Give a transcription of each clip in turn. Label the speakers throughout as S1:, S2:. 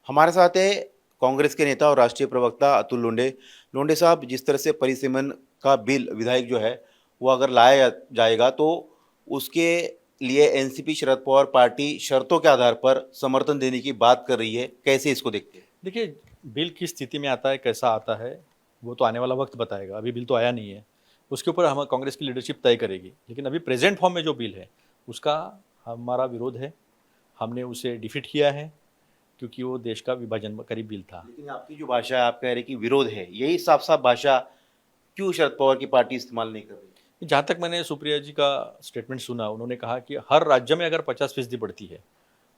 S1: हमारे साथ है कांग्रेस के नेता और राष्ट्रीय प्रवक्ता अतुल लोंढे। लोंढे साहब, जिस तरह से परिसीमन का बिल विधायक जो है वो अगर लाया जाएगा तो उसके लिए एनसीपी शरद पवार पार्टी शर्तों के आधार पर समर्थन देने की बात कर रही है। कैसे इसको देखते हैं?
S2: देखिए, बिल किस स्थिति में आता है, कैसा आता है, वो तो आने वाला वक्त बताएगा। अभी बिल तो आया नहीं है, उसके ऊपर हम कांग्रेस की लीडरशिप तय करेगी। लेकिन अभी प्रेजेंट फॉर्म में जो बिल है उसका हमारा विरोध है। हमने उसे डिफीट किया है क्योंकि वो देश का विभाजन करीब बिल था।
S1: लेकिन आपकी जो भाषा है, आप कह रहे हैं कि विरोध है, यही साफ साफ भाषा क्यों शरद पवार की पार्टी इस्तेमाल नहीं कर रही?
S2: जहाँ तक मैंने सुप्रिया जी का स्टेटमेंट सुना, उन्होंने कहा कि हर राज्य में अगर 50% बढ़ती है,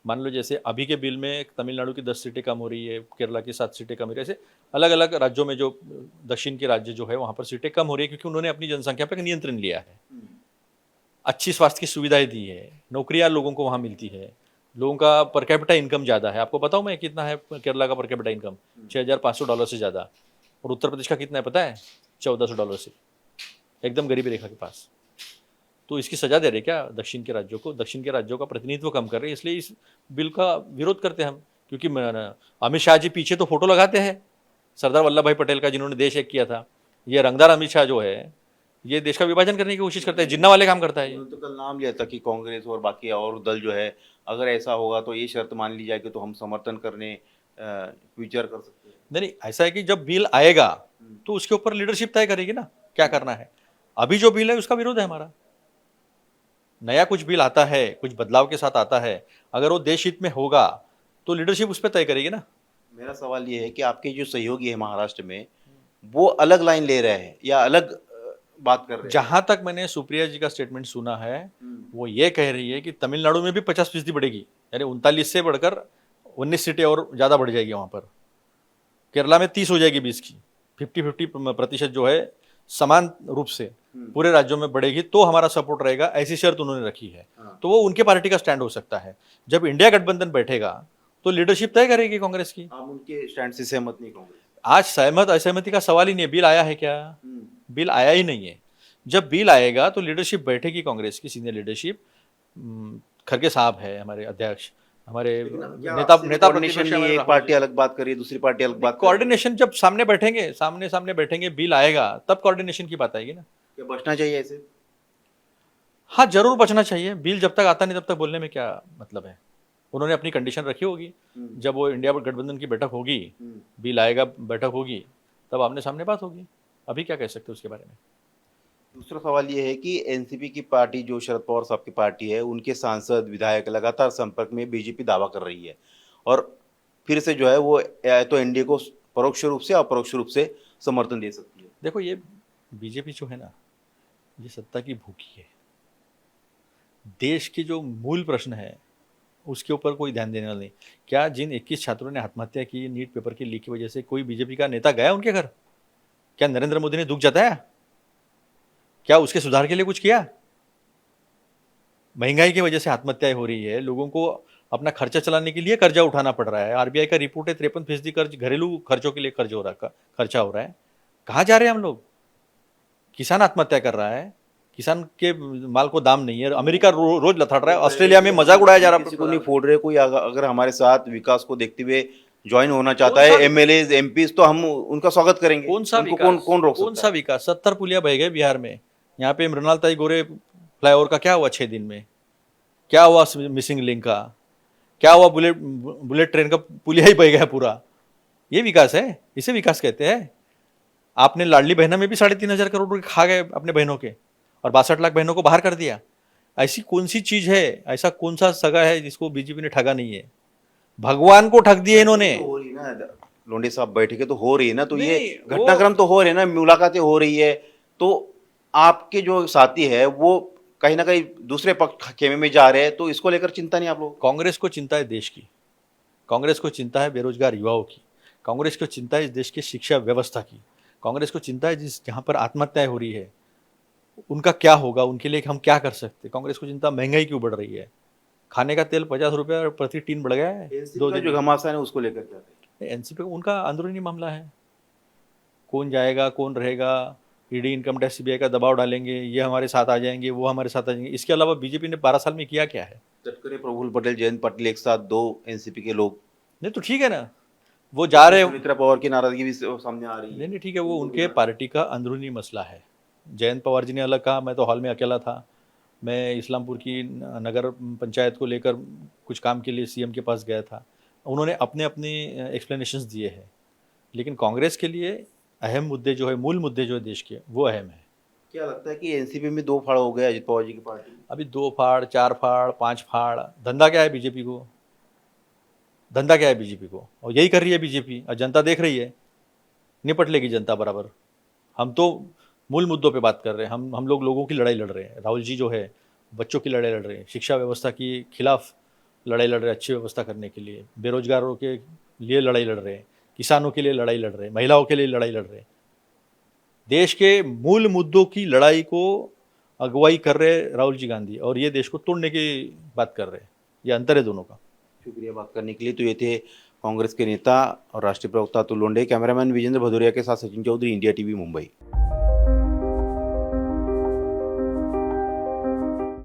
S2: मान लो जैसे अभी के बिल में तमिलनाडु की 10 सीटें कम हो रही है, केरला की 7 सीटें कम हो रही है, ऐसे अलग अलग राज्यों में जो दक्षिण के राज्य जो है वहाँ पर सीटें कम हो रही है क्योंकि उन्होंने अपनी जनसंख्या पर नियंत्रण लिया है। अच्छी स्वास्थ्य की सुविधाएं दी है, नौकरियां लोगों को वहाँ मिलती है, लोगों का पर कैपिटा इनकम ज़्यादा है। आपको बताऊँ मैं कितना है केरला का पर कैपिटा इनकम? $6,500 से ज़्यादा। और उत्तर प्रदेश का कितना है पता है? $1,400 से। एकदम गरीबी रेखा के पास। तो इसकी सजा दे रहे क्या दक्षिण के राज्यों को? दक्षिण के राज्यों का प्रतिनिधित्व कम कर रहे हैं, इसलिए इस बिल का विरोध करते हैं हम। क्योंकि अमित शाह जी पीछे तो फोटो लगाते हैं सरदार वल्लभ भाई पटेल का, जिन्होंने देश एक किया था। ये रंगदार अमित शाह जो है, ये देश का विभाजन करने की कोशिश करता है, जिन्ना वाले काम करता है ये।
S1: उन्होंने तो कल नाम लिया था कि कांग्रेस और बाकी और दल जो है, अगर ऐसा होगा तो ये शर्त मान ली जाएगी तो हम समर्थन करने विचार कर सकते हैं।
S2: नहीं नहीं, ऐसा है कि जब बिल आएगा तो उसके ऊपर लीडरशिप तय करेगी ना क्या करना है। अभी जो बिल है उसका विरोध है हमारा। नया कुछ बिल आता है, कुछ बदलाव के साथ आता है, अगर वो देश हित में होगा तो लीडरशिप उस पर तय करेगी ना।
S1: मेरा सवाल ये है कि आपके जो सहयोगी है महाराष्ट्र में, वो अलग लाइन ले रहे हैं या अलग बात कर रहे हैं?
S2: जहां तक मैंने सुप्रिया जी का स्टेटमेंट सुना है, वो ये कह रही है कि तमिलनाडु में भी 50% बढ़ेगी, यानी 39 से बढ़कर 19 सीटें और ज्यादा बढ़ जाएगी वहां पर। केरला में 30 हो जाएगी 20 की। 50-50% जो है समान रूप से पूरे राज्यों में बढ़ेगी तो हमारा सपोर्ट रहेगा, ऐसी शर्त उन्होंने रखी है।
S1: हाँ।
S2: तो वो उनके पार्टी का स्टैंड हो सकता है। जब इंडिया गठबंधन बैठेगा तो लीडरशिप तय करेगी कांग्रेस की।
S1: आप उनके स्टैंड से सहमत नहीं कांग्रेस?
S2: आज सहमत असहमति का सवाल ही नहीं है। बिल आया है क्या? बिल आया ही नहीं है। जब बिल आएगा तो लीडरशिप बैठेगी कांग्रेस की, सीनियर लीडरशिप। खड़गे साहब है हमारे अध्यक्ष, हमारे नेता नेता
S1: कोऑर्डिनेशन
S2: प्रतिपक्ष
S1: नहीं है,
S2: हमारे
S1: एक
S2: राहुल
S1: पार्टी
S2: जी।
S1: अलग बात कर रही है, दूसरी पार्टी अलग बात कर रही है।
S2: कोऑर्डिनेशन जब सामने बैठेंगे, सामने सामने बैठेंगे, बिल आएगा तब कोऑर्डिनेशन की बात आएगी ना।
S1: क्या बचना चाहिए ऐसे?
S2: हाँ, जरूर बचना चाहिए। बिल जब तक आता नहीं तब तक बोलने में क्या मतलब है। उन्होंने अपनी कंडीशन रखी होगी। जब वो इंडिया गठबंधन की बैठक होगी, बिल आएगा, बैठक होगी, तब आमने सामने बात होगी। अभी क्या कह सकते हो उसके बारे में।
S1: दूसरा सवाल ये है कि एनसीपी की पार्टी, जो शरद पवार साहब की पार्टी है, उनके सांसद विधायक लगातार संपर्क में बीजेपी दावा कर रही है और फिर से जो है वो या तो एनडीए को परोक्ष रूप से अपरोक्ष रूप से समर्थन दे सकती है।
S2: देखो, ये बीजेपी जो है ना, ये सत्ता की भूखी है। देश के जो मूल प्रश्न है उसके ऊपर कोई ध्यान देने वाला नहीं। क्या जिन 21 छात्रों ने आत्महत्या की नीट पेपर की लीक की वजह से, कोई बीजेपी का नेता गया उनके घर? क्या नरेंद्र मोदी ने दुख जताया? क्या उसके सुधार के लिए कुछ किया? महंगाई की वजह से आत्महत्याएं हो रही है, लोगों को अपना खर्चा चलाने के लिए कर्जा उठाना पड़ रहा है। आरबीआई का रिपोर्ट है, 53% कर्ज घरेलू खर्चों के लिए खर्चा हो रहा है। कहाँ जा रहे हैं हम लोग? किसान आत्महत्या कर रहा है, किसान के माल को दाम नहीं है। अमेरिका रोज लथाड़ रहा है, ऑस्ट्रेलिया में मजाक उड़ाया जा रहा है।
S1: किसी को नहीं फोड़ रहे कोई, अगर हमारे साथ विकास को देखते हुए ज्वाइन होना चाहता है, एमएलए एमपी, तो हम उनका स्वागत करेंगे।
S2: कौन सा
S1: उनको
S2: विकास?
S1: कौन रोक
S2: कौन
S1: सकता
S2: सा
S1: है?
S2: विकास? 70 पुलिया बह गए बिहार में। यहाँ पे मृणाल गोरे फ्लाईओवर का क्या हुआ 6 दिन में? क्या हुआ मिसिंग लिंक का? क्या हुआ बुलेट बुलेट ट्रेन का पुलिया ही बह गया पूरा? ये विकास है? इसे विकास कहते हैं? आपने लाडली बहना में भी 3,500 करोड़ रुपए खा गए अपने बहनों के, और 62 लाख बहनों को बाहर कर दिया। ऐसी कौन सी चीज है, ऐसा कौन सा सगा है जिसको बीजेपी ने ठगा नहीं है? भगवान को ठग दिए इन्होंने।
S1: तो हो रही ना, लोंडे साहब बैठे के तो हो रही है ना, तो ये
S2: नहीं,
S1: घटनाक्रम तो हो रहे हैं ना, मुलाकातें हो रही है। तो आपके जो साथी है वो कहीं ना कहीं दूसरे पक्ष खेमे में जा रहे हैं, तो इसको लेकर चिंता नहीं आप लोग?
S2: कांग्रेस को चिंता है देश की, कांग्रेस को चिंता है बेरोजगार युवाओं की, कांग्रेस को चिंता है इस देश की शिक्षा व्यवस्था की, कांग्रेस को चिंता है जिस जहां पर आत्महत्याएं हो रही है उनका क्या होगा, उनके लिए हम क्या कर सकते। कांग्रेस को चिंता महंगाई क्यों बढ़ रही है। खाने का तेल 50 रुपये प्रति टीन बढ़ गया है
S1: एनसीपी
S2: दो
S1: का
S2: दिन
S1: जो घमासान है उसको लेकर क्या करें?
S2: एनसीपी उनका अंदरूनी मामला है। कौन जाएगा, कौन रहेगा, ईडी, इनकम टैक्स, सीबीआई का दबाव डालेंगे, ये हमारे साथ आ जाएंगे, वो हमारे साथ आ जाएंगे। इसके अलावा बीजेपी ने 12 साल में किया क्या है?
S1: तटकरे, प्रफुल्ल पटेल, जयंत पाटिल एक साथ, दो एनसीपी के लोग।
S2: नहीं तो ठीक है ना, वो जा रहे
S1: सुमित्रा पवार की नाराजगी भी सामने आ रही है।
S2: नहीं नहीं ठीक है, वो उनके पार्टी का अंदरूनी मसला है। जयंत पवार जी ने अलग कहा, मैं तो हॉल में अकेला था, मैं इस्लामपुर की नगर पंचायत को लेकर कुछ काम के लिए सीएम के पास गया था। उन्होंने अपने अपने एक्सप्लेनेशंस दिए हैं, लेकिन कांग्रेस के लिए अहम मुद्दे जो है, मूल मुद्दे जो है देश के, वो अहम है।
S1: क्या लगता है कि एनसीपी में दो फाड़ हो गया अजित पवार जी की पार्टी में?
S2: अभी 2 फाड़, 4 फाड़, 5 फाड़, धंधा क्या है बीजेपी को? धंधा क्या है बीजेपी को? और यही कर रही है बीजेपी, और जनता देख रही है, निपट लेगी जनता बराबर। हम तो मूल मुद्दों पे बात कर रहे हैं, हम लोग लोगों की लड़ाई लड़ रहे हैं। राहुल जी जो है बच्चों की लड़ाई लड़ रहे हैं, शिक्षा व्यवस्था की खिलाफ लड़ाई लड़ रहे हैं, अच्छी व्यवस्था करने के लिए, बेरोजगारों के लिए लड़ाई लड़ रहे हैं, किसानों के लिए लड़ाई लड़ रहे हैं, महिलाओं के लिए लड़ाई लड़ रहे हैं। देश के मूल मुद्दों की लड़ाई को अगुवाई कर रहे हैं राहुल जी गांधी, और ये देश को तोड़ने की बात कर रहे हैं। ये अंतर है दोनों का।
S1: शुक्रिया बात करने के लिए। तो ये थे कांग्रेस के नेता और राष्ट्रीय प्रवक्ता अतुल लोंढे। कैमरामैन विजेंद्र भदौरिया के साथ सचिन चौधरी, इंडिया टीवी, मुंबई।